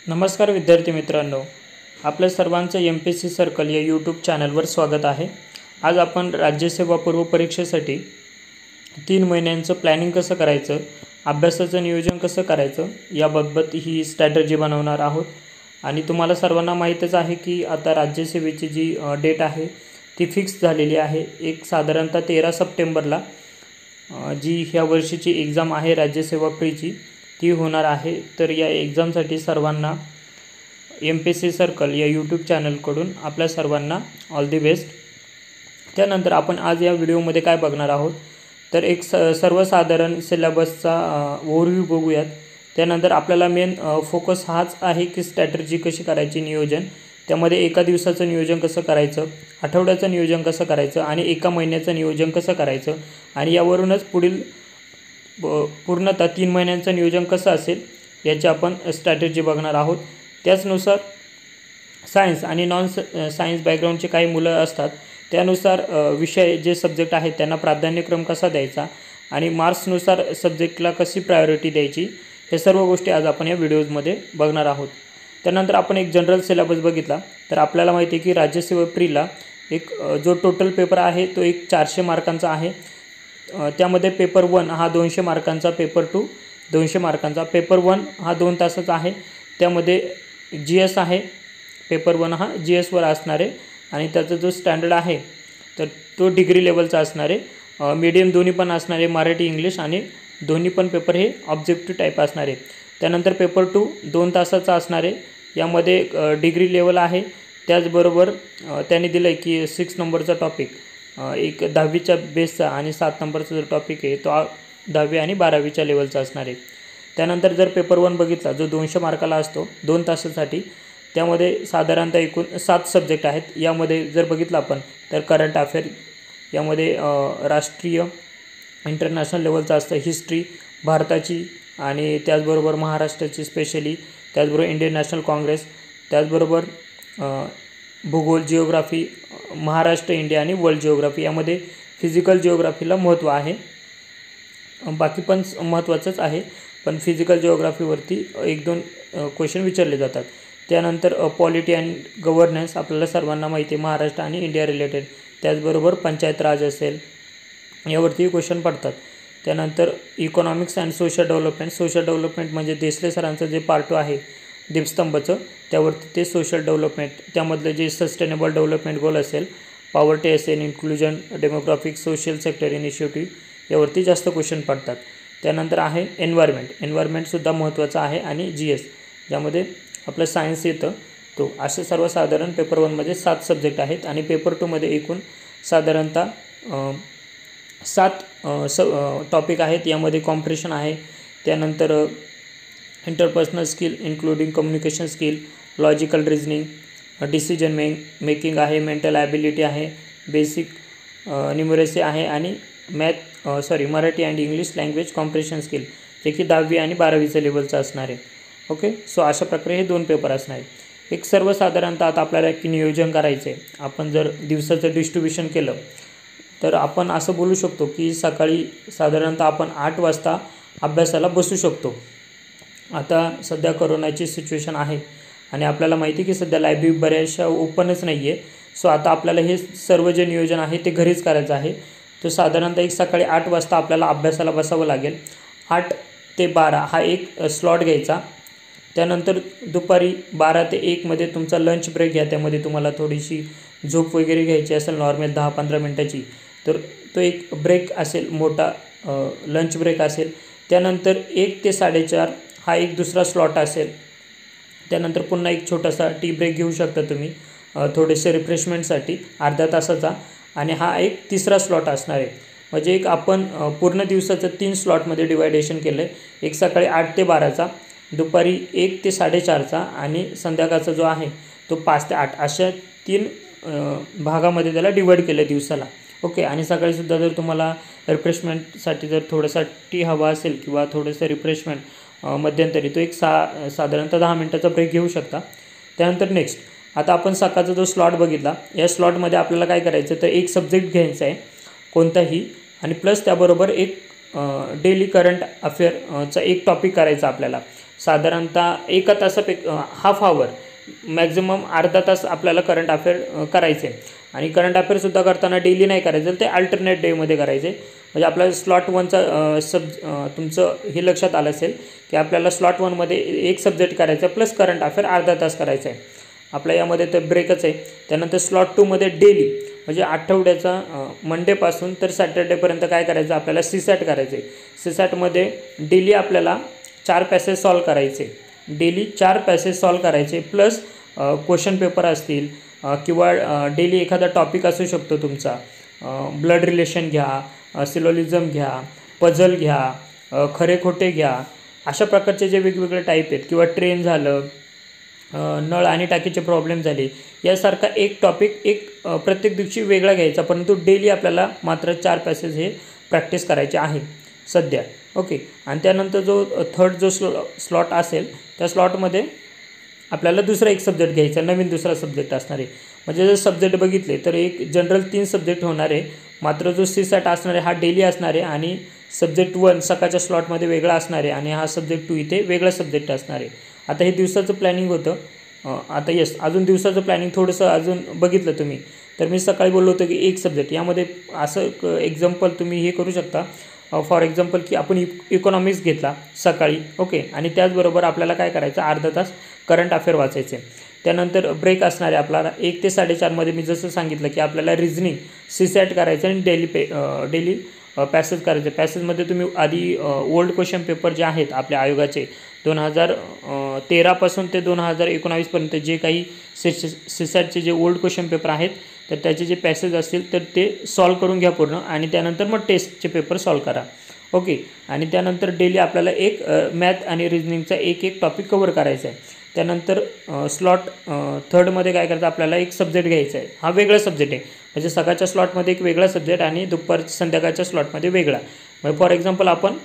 नमस्कार विद्यार्थी मित्रांनो, आपल्या सर्वांचं MPSC सर्कल या यूट्यूब चॅनलवर स्वागत आहे। आज आपण राज्यसेवा पूर्व परीक्षेसाठी 3 महिन्यांचं प्लॅनिंग कसं करायचं, अभ्यासाचं नियोजन कसं करायचं याबाबत ही स्ट्रॅटेजी बनवणार आहोत। आणि तुम्हाला सर्वांना माहीतच आहे की आता राज्यसेवेची जी डेट आहे ती फिक्स झालेली आहे। एक साधारणतः 13 सप्टेंबरला जी ह्या वर्षीची एग्जाम आहे राज्यसेवा प्रीची ती होणार आहे। तर या एग्जामसाठी सर्वांना MPSC सर्कल या यूट्यूब चॅनलकडून आपल्या सर्वांना ऑल दी बेस्ट। त्यानंतर आपण आज या व्हिडिओमध्ये काय बघणार आहोत तर एक सर्वसाधारण सिलेबसचा ओव्हरव्ह्यू बघूयात। त्यानंतर आपल्याला मेन फोकस हाच आहे की स्ट्रॅटेजी कशी करायची, नियोजन त्यामध्ये एका दिवसाचं नियोजन कसं करायचं, आठवड्याचं नियोजन कसं करायचं आणि एका महिन्याचं नियोजन कसं करायचं आणि यावरूनच पुढील पूर्णतः 3 महिन्यांचं नियोजन कसं असेल याची आपण स्ट्रॅटेजी बघणार आहोत। त्याचनुसार सायन्स आणि नॉन सायन्स बॅकग्राऊंडचे काही मुलं असतात त्यानुसार विषय जे सब्जेक्ट आहेत त्यांना प्राधान्यक्रम कसा द्यायचा आणि मार्क्सनुसार सब्जेक्टला कशी प्रायोरिटी द्यायची हे सर्व गोष्टी आज आपण या व्हिडिओजमध्ये बघणार आहोत। त्यानंतर आपण एक जनरल सिलेबस बघितला तर आपल्याला माहिती आहे की राज्यसेवा प्रीला एक जो टोटल पेपर आहे तो एक 400 मार्कांचा आहे। त्यामध्ये पेपर 1 हा 200 मार्कांचा, पेपर 2 200 मार्कांचा। पेपर 1 हा 2 तासाचा आहे। त्यामध्ये GS आहे, पेपर 1 हा GSवर असणार आहे आणि त्याचा जो स्टँडर्ड आहे तर तो डिग्री लेवलचा असणार आहे। मीडियम दोन्ही पण असणार आहे, मराठी इंग्लिश आणि दोन्ही पण पेपर हे ऑब्जेक्टिव्ह टाईप असणार आहे। त्यानंतर पेपर 2 2 तासाचा असणार आहे, यामध्ये डिग्री लेवल आहे। त्याचबरोबर त्यांनी दिलं आहे की 6 नंबरचा टॉपिक एक 10वीच्या बेसचा आणि 7 नंबरचा जो टॉपिक आहे तो 10वी आणि 12वीच्या लेवलचा असणार आहे। त्यानंतर जर पेपर 1 बघितला जो 200 मार्काला असतो 2 तासासाठी, त्यामध्ये साधारणतः एकूण 7 सब्जेक्ट आहेत। यामध्ये जर बघितलं आपण तर करंट अफेअर, यामध्ये राष्ट्रीय इंटरनॅशनल लेवलचं असतं, हिस्ट्री भारताची आणि त्याचबरोबर महाराष्ट्राची स्पेशली, त्याचबरोबर इंडियन नॅशनल काँग्रेस, त्याचबरोबर भूगोल, जिओग्राफी, महाराष्ट्र, इंडिया आणि वर्ल्ड जिओग्राफी। यामध्ये फिजिकल जिओग्राफीला महत्त्व आहे, बाकी पण महत्त्वाचंच आहे पण फिजिकल जिओग्राफीवरती 1-2 क्वेश्चन विचारले जातात। त्यानंतर पॉलिटी अँड गव्हर्नन्स आपल्याला सर्वांना माहिती आहे, महाराष्ट्र आणि इंडिया रिलेटेड। त्याचबरोबर पंचायत राज असेल यावरती क्वेश्चन पडतात। त्यानंतर इकॉनॉमिक्स अँड सोशल डेव्हलपमेंट म्हणजे देसले सरांचं जे पार्ट 2 आहे दीपस्तंभचं त्यावरती ते सोशल डेव्हलपमेंट, त्यामधले जे सस्टेनेबल डेव्हलपमेंट गोल असेल, पॉवर्टी असेल, inclusion, demographic, social sector initiative यावरती जास्त क्वेश्चन पडतात। त्यानंतर आहे एन्व्हायरमेंटसुद्धा महत्त्वाचा आहे आणि GS ज्यामध्ये आपलं सायन्स येतं तो। असे सर्वसाधारण पेपर 1मध्ये 7 सब्जेक्ट आहेत आणि पेपर 2मध्ये एकूण साधारणतः 7 टॉपिक आहेत। यामध्ये कॉम्प्रेशन आहे, त्यानंतर interpersonal skill including communication skill, logical reasoning, decision making आहे, मेंटल ॲबिलिटी आहे, बेसिक न्यूमरेसी आहे आणि Marathi and English language compression skill जे की 10वी आणि 12वीच्या लेवलचं असणार आहे। ओके, सो अशा प्रकारे हे 2 पेपर असणार आहे। एक सर्वसाधारणतः आता आपल्याला की नियोजन करायचं आहे, आपण जर दिवसाचं डिस्ट्रीब्युशन केलं तर आपण असं बोलू शकतो की सकाळी साधारणतः आपण 8 वाजता अभ्यासाला बसू शकतो। आता सध्या कोरोनाची सिच्युएशन आहे आणि आपल्याला माहिती आहे की सध्या लायब्ररी बऱ्याचशा ओपनच नाही आहे। सो आता आपल्याला हे सर्व जे नियोजन आहे ते घरीच करायचं आहे। तर साधारणतः एक सकाळी 8 वाजता आपल्याला अभ्यासाला बसावं लागेल। 8 ते 12 हा एक स्लॉट घ्यायचा। त्यानंतर दुपारी 12 ते 1 मध्ये तुमचा लंच ब्रेक घ्या, त्यामध्ये तुम्हाला थोडीशी झोप वगैरे घ्यायची असेल नॉर्मल 10-15 मिनटाची तर तो एक ब्रेक असेल, मोठा लंच ब्रेक असेल। त्यानंतर 1 ते 4:30 हा एक दुसरा स्लॉट असेल। त्यानंतर पुन्हा एक छोटासा टी ब्रेक घेऊ शकता तुम्ही थोडेसे रिफ्रेशमेंटसाठी अर्ध्या तासाचा आणि हा एक तिसरा स्लॉट असणार आहे। म्हणजे एक आपण पूर्ण दिवसाचं 3 स्लॉटमध्ये डिवायडेशन केलं आहे, एक सकाळी 8 ते 12चा, दुपारी 1 ते 4:30चा आणि संध्याकाळचा जो आहे तो 5 ते 8 अशा 3 भागामध्ये त्याला डिवाईड केलं दिवसाला। ओके, आणि सकाळीसुद्धा जर तुम्हाला रिफ्रेशमेंटसाठी जर थोडासा टी हवा असेल किंवा थोडंसं रिफ्रेशमेंट मध्यंतरी तो एक साधारणतः 10 मिनटाचा ब्रेक घेऊ शकता। त्यानंतर नेक्स्ट आता आपण सकाळचा जो स्लॉट बघितला, या स्लॉटमध्ये आपल्याला काय करायचं तर एक सब्जेक्ट घ्यायचा आहे कोणताही आणि प्लस त्याबरोबर एक डेली करंट अफेअरचा एक टॉपिक करायचा आपल्याला। साधारणतः एका हाफ आवर मॅक्झिमम अर्धा तास आपल्याला करंट अफेअर करायचे आणि करंट अफेअरसुद्धा करताना डेली नाही करायचं, ते अल्टरनेट डेमध्ये करायचे. म्हणजे आपल्याला स्लॉट वनचा तुमचं हे लक्षात आलं असेल की आपल्याला स्लॉट वनमध्ये एक सब्जेक्ट करायचा प्लस करंट अफेअर अर्धा तास करायचा आहे आपल्या यामध्ये, तर ब्रेकच आहे. त्यानंतर स्लॉट टूमध्ये डेली म्हणजे आठवड्याचा मंडेपासून तर सॅटर्डेपर्यंत काय करायचं आपल्याला सीसॅट करायचं आहे. सीसॅटमध्ये डेली आपल्याला 4 पॅसेज सॉल्व करायचे, डेली 4 पॅसेज सॉल्व करायचे प्लस क्वेश्चन पेपर असतील किंवा डेली एखादा टॉपिक असू शकतो तुमचा, ब्लड रिलेशन घ्या, सिलोलिझम घ्या, पझल घ्या, खरे खोटे घ्या, अशा प्रकारचे जे वेगवेगळे टाईप आहेत, किंवा ट्रेन झालं, नळ आणि टाकीचे प्रॉब्लेम झाले, यासारखा एक टॉपिक प्रत्येक दिवशी वेगळा घ्यायचा, परंतु डेली आपल्याला मात्र 4 पॅसेज हे प्रॅक्टिस करायचे आहे सध्या. ओके. आणि त्यानंतर जो थर्ड जो स्लॉट असेल त्या स्लॉटमध्ये आपल्याला दुसरा एक सब्जेक्ट घ्यायचा, नवीन दुसरा सब्जेक्ट असणार आहे. म्हणजे जर सब्जेक्ट बघितले तर एक जनरल 3 सब्जेक्ट होणार आहे, मात्र जो सीसॅट असणार आहे हा डेली असणार आहे आणि सब्जेक्ट 1 सकाळच्या स्लॉटमध्ये वेगळा असणार आहे आणि हा सब्जेक्ट 2 इथे वेगळा सब्जेक्ट असणार आहे. आता हे दिवसाचं प्लॅनिंग होतं. आता अजून दिवसाचं प्लॅनिंग थोडंसं अजून बघितलं तुम्ही तर मी सकाळी बोललो होतो की एक सब्जेक्ट, यामध्ये असं एक्झाम्पल तुम्ही हे करू शकता. फॉर एक्झाम्पल की आपण इकॉनॉमिक्स घेतला सकाळी, ओके, आणि त्याचबरोबर आपल्याला काय करायचं अर्धा तास करंट अफेअर वाचायचे. त्यानंतर ब्रेक असणार आहे आपल्याला 1 ते 4:30मध्ये मी जसं सांगितलं की आपल्याला रिझनिंग सीसॅट करायचं आणि डेली पॅसेज करायचे. पॅसेजमध्ये तुम्ही आधी ओल्ड क्वेश्चन पेपर जे आहेत आपल्या आयोगाचे 2013 ते 2019पर्यंत जे काही सीसॅटचे जे ओल्ड क्वेश्चन पेपर आहेत तर त्याचे जे पॅसेज असतील तर ते सॉल्व करून घ्या पूर्ण आणि त्यानंतर मग टेस्टचे पेपर सॉल्व करा. ओके. आणि त्यानंतर डेली आपल्याला एक मॅथ आणि रिजनिंगचा एक टॉपिक कवर करायचा आहे. त्यानंतर स्लॉट थर्डमध्ये काय करायचं आपल्याला एक सब्जेक्ट घ्यायचा आहे, हा वेगळा सब्जेक्ट आहे. म्हणजे सकाळच्या स्लॉटमध्ये एक वेगळा सब्जेक्ट आणि संध्याकाळच्या स्लॉटमध्ये वेगळा. म्हणजे फॉर एक्झाम्पल आपण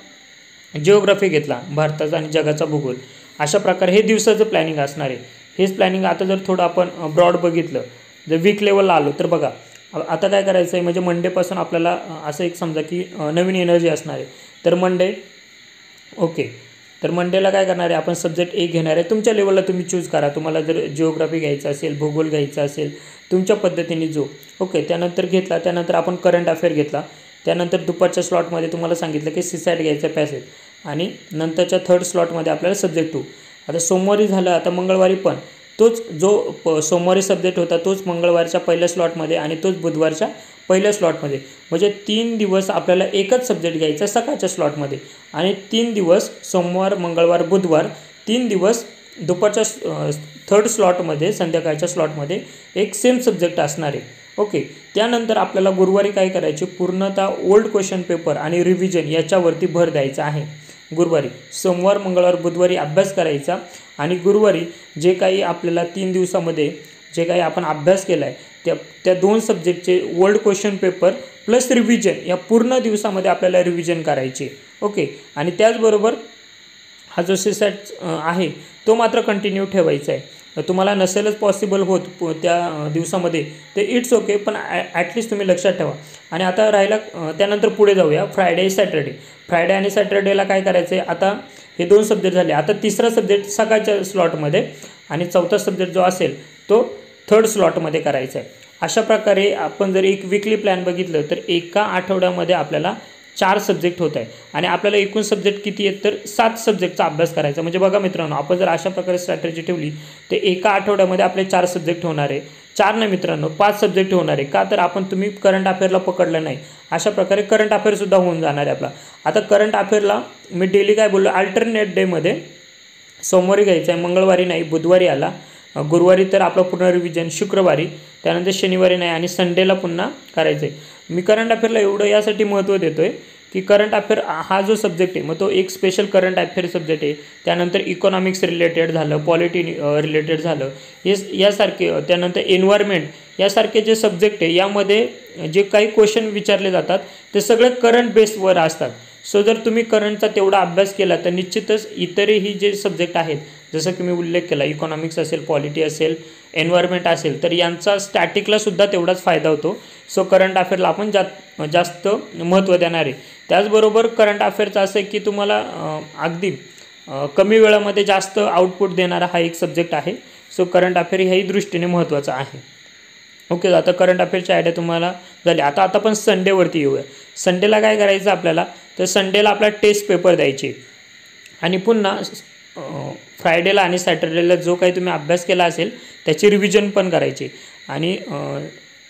जिओग्राफी घेतला, भारताचा आणि जगाचा भूगोल, अशा प्रकारे हे दिवसाचं प्लॅनिंग असणार आहे. हेच प्लॅनिंग आता जर थोडं आपण ब्रॉड बघितलं, जर वीक लेवलला आलो तर बघा आता काय करायचं आहे. म्हणजे मंडेपासून आपल्याला असं एक समजा की नवीन एनर्जी असणार आहे, तर मंडे, ओके, तर मंडेला काय करणार आहे आपण सब्जेक्ट एक घेणार आहे. तुमच्या लेवलला तुम्ही चूज करा, तुम्हाला जर जिओग्राफी घ्यायचं असेल, भूगोल घ्यायचा असेल, तुमच्या पद्धतीने जो, ओके. त्यानंतर घेतला, त्यानंतर आपण करंट अफेअर घेतला. त्यानंतर दुपारच्या स्लॉटमध्ये तुम्हाला सांगितलं की सीसॅट घ्यायचं पॅसेज आणि नंतरच्या थर्ड स्लॉटमध्ये आपल्याला सब्जेक्ट 2. आता सोमवारी झालं, आता मंगळवारी पण तोच जो सोमवारी सब्जेक्ट होता तोच मंगळवारच्या पहिल्या स्लॉटमध्ये आणि तोच बुधवारच्या पहिल्या स्लॉटमध्ये. म्हणजे 3 दिवस आपल्याला एकच सब्जेक्ट घ्यायचा सकाळच्या स्लॉटमध्ये आणि 3 दिवस सोमवार, मंगळवार, बुधवार 3 दिवस दुपारच्या थर्ड स्लॉटमध्ये, संध्याकाळच्या स्लॉटमध्ये एक सेम सब्जेक्ट असणार आहे. ओके. त्यानंतर आपल्याला गुरुवारी काय करायचे, पूर्णतः ओल्ड क्वेश्चन पेपर आणि रिव्हिजन याच्यावरती भर द्यायचा आहे. गुरुवारी, सोमवार, मंगळवार, बुधवारी अभ्यास करायचा आणि गुरुवारी जे काही आपल्याला 3 दिवसामध्ये जे काही आपण अभ्यास केला आहे त्या 2 सब्जेक्टचे old question paper plus revision या पूर्ण दिवसामध्ये आपल्याला रिव्हिजन करायचे. ओके. आणि त्याचबरोबर हा जो सीसॅट आहे तो मात्र कंटिन्यू ठेवायचा आहे. तुम्हाला नसेलच पॉसिबल होत त्या दिवसामध्ये ते इट्स ओके, पण ॲटलिस्ट तुम्ही लक्षात ठेवा. आणि आता राहिला त्यानंतर पुढे जाऊया फ्रायडे आणि सॅटर्डेला काय करायचं आहे. आता हे 2 सब्जेक्ट झाले, आता तिसरा सब्जेक्ट सकाळच्या स्लॉटमध्ये आणि चौथा सब्जेक्ट जो असेल तो थर्ड स्लॉटमध्ये करायचा आहे. अशा प्रकारे आपण जर एक वीकली प्लॅन बघितलं तर एका आठवड्यामध्ये आपल्याला 4 सब्जेक्ट होत आहे आणि आपल्याला एकूण सब्जेक्ट किती आहेत तर 7 सब्जेक्टचा अभ्यास करायचा. म्हणजे बघा मित्रांनो, आपण जर अशा प्रकारे स्ट्रॅटेजी ठेवली तर एका आठवड्यामध्ये आपले 4 सब्जेक्ट होणार आहे. 4 नाही मित्रांनो, 5 सब्जेक्ट होणार आहे. का तर आपण तुम्ही करंट अफेअरला पकडलं नाही, अशा प्रकारे करंट अफेअरसुद्धा होऊन जाणार आहे आपला. आता करंट अफेअरला मी डेली काय बोललो, अल्टरनेट डेमध्ये सोमवारी घ्यायचं आहे, मंगळवारी नाही, बुधवारी आला, गुरुवारी तर आपलं पूर्ण रिव्हिजन, शुक्रवारी, त्यानंतर शनिवारी नाही आणि संडेला पुन्हा करायचं आहे. मी करंट अफेअरला एवढं यासाठी महत्त्व देतो आहे की करंट अफेअर हा जो सब्जेक्ट आहे मग तो एक स्पेशल करंट अफेअर सब्जेक्ट आहे. त्यानंतर इकॉनॉमिक्स रिलेटेड झालं, पॉलिटी रिलेटेड झालं, यासारखे, त्यानंतर एन्व्हायरमेंट यासारखे जे सब्जेक्ट आहे यामध्ये जे काही क्वेश्चन विचारले जातात ते सगळे करंट बेसवर असतात. सो जर तुम्ही करंटचा तेवढा अभ्यास केला तर निश्चितच इतरही जे सब्जेक्ट आहेत जसं की मी उल्लेख केला, इकॉनॉमिक्स असेल, पॉलिटी असेल, एन्व्हायरमेंट असेल, तर यांचा स्टॅटिकलासुद्धा तेवढाच फायदा होतो. सो करंट अफेअरला आपण जास्त महत्त्व देणार आहे. त्याचबरोबर करंट अफेअरचं असं आहे की तुम्हाला अगदी कमी वेळामध्ये जास्त आउटपुट देणारा हा एक सब्जेक्ट आहे. सो करंट अफेअर ह्याही दृष्टीने महत्त्वाचा आहे. ओके, आता करंट अफेअरची आयडिया तुम्हाला झाली. आता आपण संडेवरती येऊया. संडेला काय करायचं आपल्याला, तर संडेला आपला टेस्ट पेपर द्यायचे आणि पुन्हा फ्रायडेला आणि सॅटर्डेला जो काही तुम्ही अभ्यास केला असेल त्याची रिव्हिजन पण करायची. आणि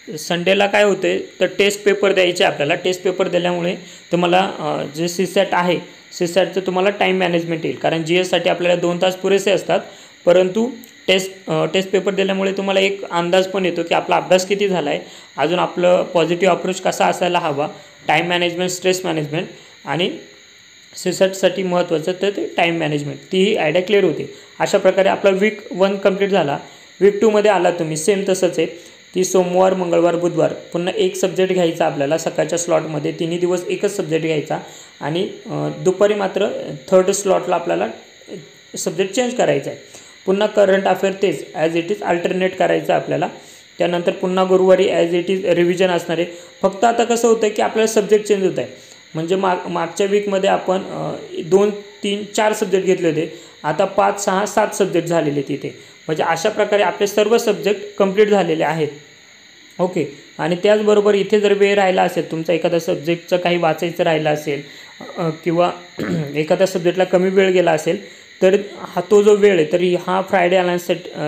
संडेला काय होते तर टेस्ट पेपर द्यायचे आपल्याला. टेस्ट पेपर दिल्यामुळे तुम्हाला जे सीसॅट आहे सीसॅटचं तुम्हाला टाईम मॅनेजमेंट येईल, कारण GSसाठी आपल्याला 2 तास पुरेसे असतात. परंतु टेस्ट पेपर दिल्यामुळे तुम्हाला एक अंदाज पण येतो की आपला अभ्यास किती झाला आहे, अजून आपलं पॉझिटिव्ह अप्रोच कसा असायला हवा, टाईम मॅनेजमेंट, स्ट्रेस मॅनेजमेंट आणि सीसॅटसाठी महत्त्वाचं तर ते टाईम मॅनेजमेंट, तीही आयडिया क्लिअर होते. अशा प्रकारे आपला वीक 1 कंप्लीट झाला. वीक 2मध्ये आला तुम्ही, सेम तसंच आहे की सोमवार, मंगळवार, बुधवार पुन्हा एक सब्जेक्ट घ्यायचा आपल्याला सकाळच्या स्लॉटमध्ये. 3 दिवस एकच सब्जेक्ट घ्यायचा आणि दुपारी मात्र थर्ड स्लॉटला आपल्याला सब्जेक्ट चेंज करायचा आहे. पुन्हा करंट अफेअर तेच ॲज इट इज अल्टरनेट करायचं आपल्याला. त्यानंतर पुन्हा गुरुवारी ॲज इट इज रिव्हिजन असणार आहे. फक्त आता कसं होतं की आपल्याला सब्जेक्ट चेंज होत आहे. म्हणजे मागच्या वीकमध्ये आपण 2, 3, 4 सब्जेक्ट घेतले होते, आता 5, 6, 7 सब्जेक्ट झालेले तिथे. म्हणजे अशा प्रकारे आपले सर्व सब्जेक्ट कंप्लीट झालेले आहेत. ओके, आणि त्याचबरोबर इथे जर वेळ राहिला असेल तुमचा, एखादा सब्जेक्टचं काही वाचायचं राहिलं असेल किंवा एखाद्या सब्जेक्टला कमी वेळ गेला असेल तर तो जो वेळ आहे तरी हा फ्रायडे आला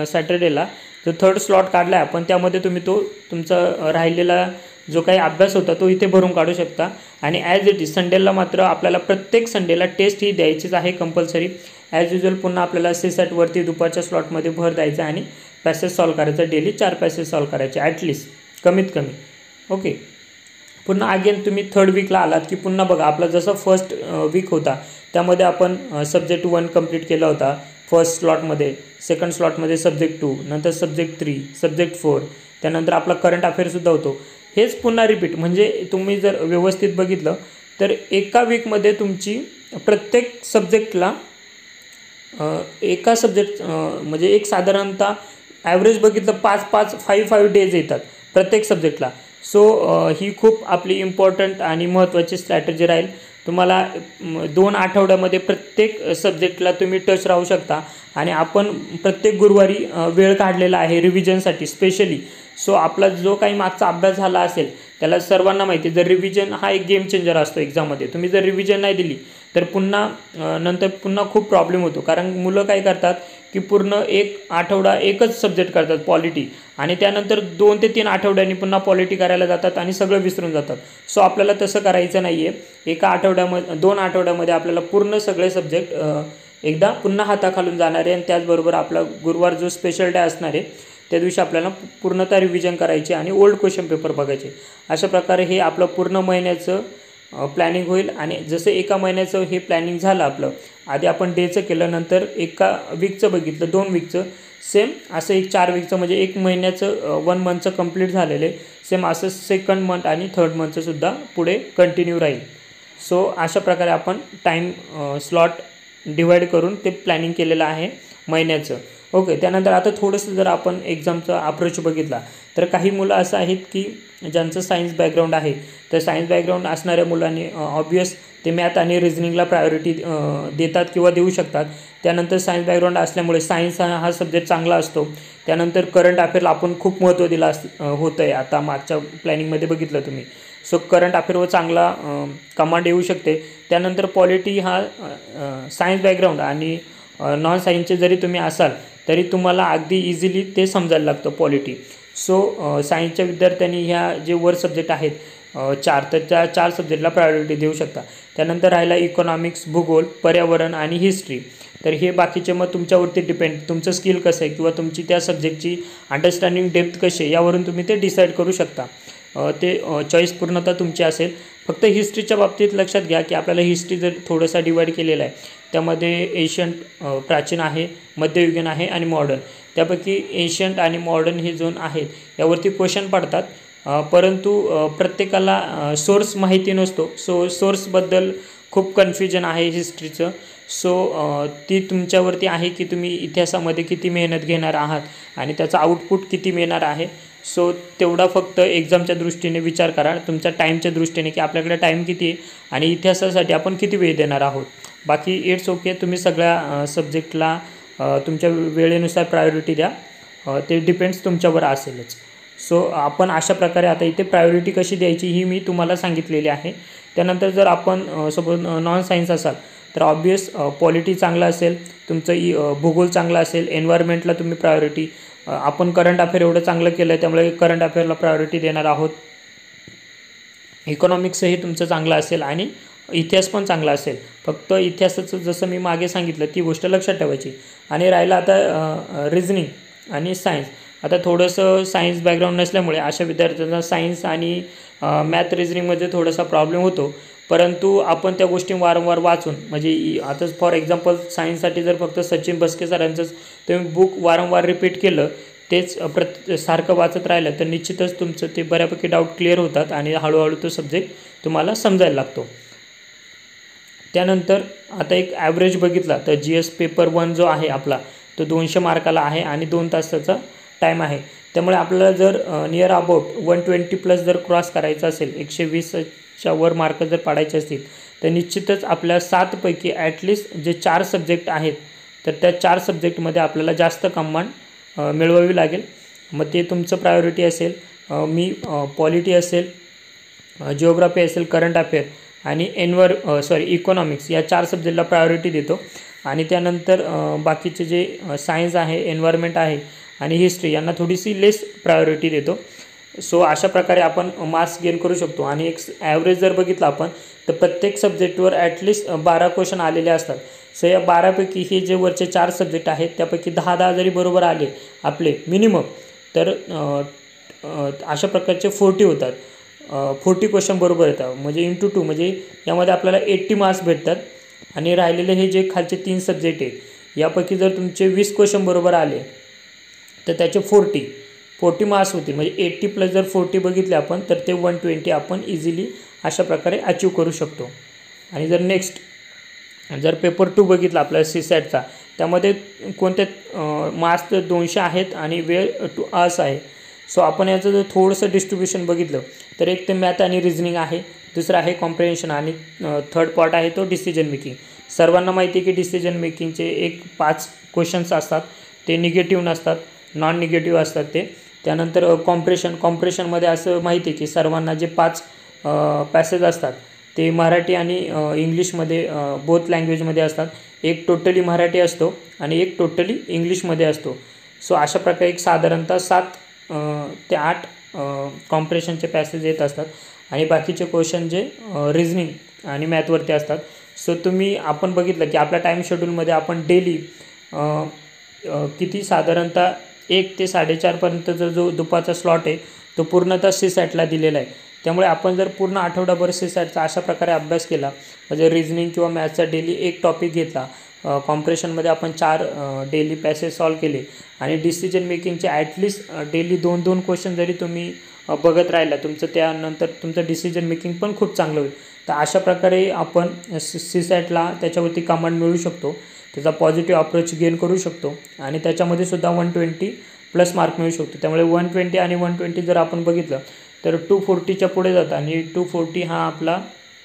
सॅटर्डेला जो थर्ड स्लॉट काढला आहे आपण, त्यामध्ये तुम्ही तो तुमचा राहिलेला जो काही अभ्यास होता तो इथे भरून काढू शकता. आणि ॲज इट इज संडेला मात्र आपल्याला प्रत्येक संडेला टेस्ट ही द्यायचीच आहे कंपल्सरी. ॲज युजल पुन्हा आपल्याला सीसॅटवरती दुपारच्या स्लॉटमध्ये भर द्यायचा आणि पॅसेज सॉल्व करायचा. डेली 4 पॅसेज सॉल्व करायचे ॲटलिस्ट, कमीत कमी. ओके, पुन्हा अगेन तुम्ही थर्ड वीकला आलात की पुन्हा बघा आपला जसा फर्स्ट वीक होता त्यामध्ये आपण सब्जेक्ट 1 कंप्लीट केला होता फर्स्ट स्लॉटमध्ये. सेकंड स्लॉटमध्ये सब्जेक्ट 2, नंतर सब्जेक्ट 3, सब्जेक्ट 4, त्यानंतर आपला करंट अफेअरसुद्धा होतो. हेच पुन्हा रिपीट. म्हणजे तुम्ही जर व्यवस्थित बघितलं तर एका वीकमध्ये तुमची प्रत्येक सब्जेक्टला एका सब्जेक्ट म्हणजे एक साधारणतः ॲव्हरेज बघितलं 5 डेज येतात प्रत्येक सब्जेक्टला. सो ही खूप आपली इम्पॉर्टंट आणि महत्त्वाची स्ट्रॅटेजी राहील. तुम्हाला 2 आठवड्यामध्ये प्रत्येक सब्जेक्टला तुम्ही टच राहू शकता. आणि आपण प्रत्येक गुरुवारी वेळ काढलेला आहे रिव्हिजनसाठी स्पेशली. सो आपला जो काही मागचा अभ्यास झाला असेल त्याला सर्वांना माहिती आहे, जर रिव्हिजन हा एक गेम चेंजर असतो एक्झाममध्ये. तुम्ही जर रिव्हिजन नाही दिली तर नंतर पुन्हा खूप प्रॉब्लेम होतो. कारण मुलं काय करतात की पूर्ण एक आठवडा एकच सब्जेक्ट करतात पॉलिटी, आणि त्यानंतर 2 ते 3 आठवड्यांनी पुन्हा पॉलिटी करायला जातात आणि सगळं विसरून जातात. सो आपल्याला तसं करायचं नाही आहे. एका आठवड्यामध्ये 2 आठवड्यामध्ये आपल्याला पूर्ण सगळे सब्जेक्ट एकदा पुन्हा हाताखालून जाणार आहे. आणि त्याचबरोबर आपला गुरुवार जो स्पेशल डे असणार आहे त्या दिवशी आपल्याला पूर्णतः रिव्हिजन करायची आणि ओल्ड क्वेश्चन पेपर बघायचे. अशा प्रकारे हे आपलं पूर्ण महिन्याचं प्लॅनिंग होईल. आणि जसं एका महिन्याचं हे प्लॅनिंग झालं आपलं, आधी आपण डेचं केलं, नंतर एका वीकचं बघितलं, 2 वीकचं, सेम असं एक 4 वीकचं म्हणजे 1 महिन्याचं 1 मंथचं कंप्लीट झालेलं आहे. सेम असं सेकंड मंथ आणि थर्ड मंथचंसुद्धा पुढे कंटिन्यू राहील. सो अशा प्रकारे आपण टाईम स्लॉट डिवाईड करून ते प्लॅनिंग केलेलं आहे महिन्याचं. ओके, त्यानंतर आता थोडंसं जर आपण एक्झामचा अप्रोच बघितला तर काही मुलं असं आहेत की ज्यांचं सायन्स बॅकग्राऊंड आहे, तर सायन्स बॅकग्राऊंड असणाऱ्या मुलांनी ऑब्वियस ते मॅथ आणि रिझनिंगला प्रायोरिटी देतात किंवा देऊ शकतात. त्यानंतर सायन्स बॅकग्राऊंड असल्यामुळे सायन्स हा सब्जेक्ट चांगला असतो. त्यानंतर करंट अफेअरला आपण खूप महत्त्व दिलं होतं आहे. आता मागच्या प्लॅनिंगमध्ये बघितलं तुम्ही. सो करंट अफेअरवर चांगला कमांड येऊ शकते. त्यानंतर पॉलिटी हा सायन्स बॅकग्राऊंड आणि नॉन सायन्सचे जरी तुम्ही असाल तरी तुम्हाला अगदी इझिली ते समजायला लागतं पॉलिटी. सो सायन्सच्या विद्यार्थ्यांनी ह्या जे वर सब्जेक्ट आहेत 4, तर त्या 4 सब्जेक्टला प्रायोरिटी देऊ शकता. त्यानंतर राहिला इकॉनॉमिक्स, भूगोल, पर्यावरण आणि हिस्ट्री. तर हे बाकीचे मग तुमच्यावरती डिपेंड, तुमचं स्किल कसं आहे किंवा तुमची त्या सब्जेक्टची अंडरस्टँडिंग डेप्थ कशी आहे यावरून तुम्ही ते डिसाईड करू शकता. ते चॉईस पूर्णतः तुमची असेल. फक्त हिस्ट्रीच्या बाबतीत लक्षात घ्या की आपल्याला हिस्ट्री जर थोडासा डिवाईड केलेला आहे, त्यामध्ये एशियंट प्राचीन आहे, मध्ययुगीन आहे आणि मॉडर्न. त्यापैकी एशियंट आणि मॉडर्न हे झोन आहेत यावरती क्वेश्चन पडतात. परंतु प्रत्येकाला सोर्स माहिती नसतो. सो सोर्सबद्दल खूप कन्फ्युजन आहे हिस्ट्रीचं. सो ती तुमच्यावरती आहे की तुम्ही इतिहासामध्ये किती मेहनत घेणार आहात आणि त्याचा आउटपुट किती मिळणार आहे. सो तेवढा फक्त एक्झामच्या दृष्टीने विचार करा, तुमच्या टाईमच्या दृष्टीने की आपल्याकडे टाईम किती आहे आणि इतिहासासाठी आपण किती वेळ देणार आहोत. बाकी इट्स ओके, तुम्ही सगळ्या सब्जेक्टला तुमच्या वेळेनुसार प्रायोरिटी द्या, ते डिपेंड्स तुमच्यावर असेलच. सो आपण अशा प्रकारे आता इथे प्रायोरिटी कशी द्यायची ही मी तुम्हाला सांगितलेली आहे. त्यानंतर जर आपण सपोज नॉन सायन्स असाल तर ऑब्वियस पॉलिटी चांगला असेल, तुमचं भूगोल चांगला असेल, एन्व्हायरमेंटला तुम्ही प्रायोरिटी, आपण करंट अफेअर एवढं चांगलं केलं आहे त्यामुळे करंट अफेअरला प्रायोरिटी देणार आहोत. इकॉनॉमिक्सही तुमचं चांगलं असेल आणि इतिहास पण चांगला असेल. फक्त इतिहासाचं जसं मी मागे सांगितलं ती गोष्ट लक्षात ठेवायची. आणि राहिलं आता रिझनिंग आणि सायन्स. आता थोडंसं सायन्स बॅकग्राऊंड नसल्यामुळे अशा विद्यार्थ्यांना सायन्स आणि मॅथ रिझनिंगमध्ये थोडासा प्रॉब्लेम होतो, परंतु आपण त्या गोष्टी वारंवार वाचून, म्हणजे आता फॉर एक्झाम्पल सायन्ससाठी जर फक्त सचिन बस्के सरांचंच तुम्ही बुक वारंवार रिपीट केलं, तेच सारखं वाचत राहिलं तर निश्चितच तुमचं ते बऱ्यापैकी डाऊट क्लिअर होतात आणि हळूहळू तो सब्जेक्ट तुम्हाला समजायला लागतो. त्यानंतर आता एक ॲव्हरेज बघितला तर GS पेपर 1 जो आहे आपला तो 200 मार्काला आहे आणि 2 तासाचा टाईम आहे. त्यामुळे आपल्याला जर नियर अबाउट 120+ जर क्रॉस करायचं असेल, 120च्या वर मार्क जर पाडायचे असतील तर निश्चितच आपल्या 7पैकी ॲटलिस्ट जे 4 सब्जेक्ट आहेत तर त्या 4 सब्जेक्टमध्ये आपल्याला जास्त कमांड मिळवावी लागेल. मग ते तुमचं प्रायोरिटी असेल. मी पॉलिटी असेल, जिओग्राफी असेल, करंट अफेअर आणि इकॉनॉमिक्स या 4 सब्जेक्टला प्रायोरिटी देतो. आणि त्यानंतर बाकीचे जे सायन्स आहे, एन्व्हायरमेंट आहे आणि हिस्ट्री यांना थोडीशी लेस प्रायोरिटी देतो. सो अशा प्रकारे आपण मार्क्स गेन करू शकतो. आणि एक ॲव्हरेज जर बघितलं आपण तर प्रत्येक सब्जेक्टवर ॲटलिस्ट 12 क्वेश्चन आलेले असतात. सो या 12पैकी हे जे वरचे 4 सब्जेक्ट आहेत त्यापैकी 10 जरी बरोबर आले आपले मिनिमम, तर अशा प्रकारचे 40 होतात. 40 क्वेश्चन बरोबर येतात, म्हणजे इंटू 2, म्हणजे यामध्ये आपल्याला 80 मार्क्स भेटतात. आणि राहिलेले हे जे खालचे 3 सब्जेक्ट आहेत यापैकी जर तुमचे 20 क्वेश्चन बरोबर आले तर त्याचे 40 मार्क्स होतील. म्हणजे 80+ जर 40 बघितले आपण तर ते 120 आपण इझिली अशा प्रकारे अचीव करू शकतो. आणि जर नेक्स्ट जर पेपर 2 बघितला आपला CSATचा, त्यामध्ये कोणते मार्क्स तर 200 आहेत आणि वेळ 2 आवर्स आहे. सो आपण याचं जर थोडंसं डिस्ट्रीब्युशन बघितलं तर एक तर मॅथ आणि रिझनिंग आहे, दुसरं आहे कॉम्प्रिहेन्शन आणि थर्ड पार्ट आहे तो डिसिजन मेकिंग. सर्वांना माहिती आहे की डिसिजन मेकिंगचे 5 क्वेश्चन्स असतात, ते निगेटिव्ह नसतात, नॉन निगेटिव्ह असतात ते. त्यानंतर कॉम्प्रेशनमध्ये असं माहिती आहे की सर्वांना जे 5 पॅसेज असतात ते मराठी आणि इंग्लिशमध्ये बोथ लँग्वेजमध्ये असतात. एक टोटली मराठी असतो आणि एक टोटली इंग्लिशमध्ये असतो. सो अशा प्रकारे एक साधारणतः 7 ते 8 कॉम्प्रेशनचे पॅसेज येत असतात आणि बाकीचे क्वेश्चन जे रिझनिंग आणि मॅथवरती असतात. सो आपण बघितलं की आपल्या टाईम शेड्यूलमध्ये आपण डेली किती साधारणतः 1 ते 4:30पर्यंतचा जो दुपारचा स्लॉट आहे तो पूर्णतः CSATला दिलेला आहे. त्यामुळे आपण जर पूर्ण आठवडाभर CSATचा अशा प्रकारे अभ्यास केला, म्हणजे रिझनिंग किंवा मॅथचा डेली एक टॉपिक घेतला, कॉम्प्रेशनमध्ये आपण 4 डेली पॅसेज सॉल्व केले आणि डिसिजन मेकिंगचे ॲटलिस्ट डेली 2-2 क्वेश्चन जरी तुम्ही बघत राहिला, त्यानंतर तुमचं डिसिजन मेकिंग पण खूप चांगलं होईल. तर अशा प्रकारे आपण CSATला त्याच्यावरती कमांड मिळू शकतो, त्याचा पॉझिटिव्ह अप्रोच गेन करू शकतो आणि त्याच्यामध्ये सुद्धा 120+ मार्क मिळू शकतो. त्यामुळे 120 आणि 120 जर आपण बघितलं तर 240च्या पुढे जातं आणि 240 हा आपला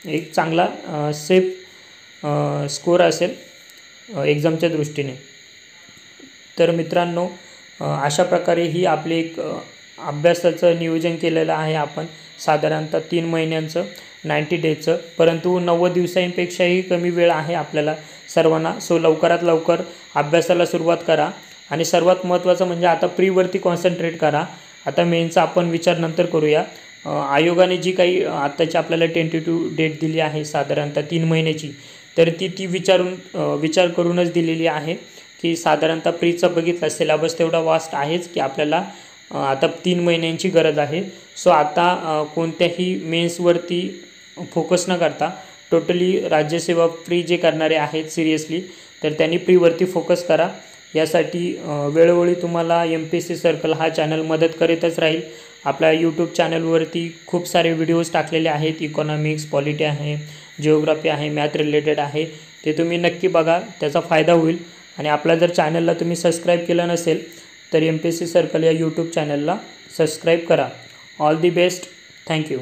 एक चांगला सेफ स्कोअर असेल एक्झामच्या दृष्टीने. तर मित्रांनो, अशा प्रकारे ही आपली एक अभ्यासाचं नियोजन केलेलं आहे आपण, साधारणतः 3 महिन्यांचं 90 डेजचं, परंतु 90 दिवसांपेक्षाही कमी वेळ आहे आपल्याला सर्वांना. सो लवकरात लवकर अभ्यासाला सुरुवात करा आणि सर्वात महत्त्वाचं म्हणजे आता प्रीवरती कॉन्सन्ट्रेट करा. आता मेनचा आपण विचार नंतर करूया. आयोगाने जी काही आत्ताची आपल्याला टेंटेटिव्ह डेट दिली आहे साधारणतः 3 महिन्याची, तर ती विचार करूनच दिलेली आहे की साधारणतः प्रीचा बघितला सिलेबस तेवढा वास्ट आहेच की आपल्याला आता 3 महिन्यांची गरज आहे. सो आता कोणत्याही मेन्सवरती फोकस न करता टोटली राज्यसेवा प्री जे करणारे आहेत सिरियसली, तर त्यांनी प्रीवरती फोकस करा. यासाठी वेळोवेळी तुम्हाला MPSC सर्कल हा चॅनल मदत करीतच राहील. आपल्या यूट्यूब चॅनलवरती खूप सारे व्हिडिओज टाकलेले आहेत, इकॉनॉमिक्स, पॉलिटी आहे, जिओग्राफी आहे, मॅथ रिलेटेड आहे, ते तुम्ही नक्की बघा, त्याचा फायदा होईल. आणि आपल्या जर चॅनलला तुम्ही सबस्क्राईब केलं नसेल तर MPSC सर्कल या यूट्यूब चॅनलला सबस्क्राईब करा. All the best. थँक्यू.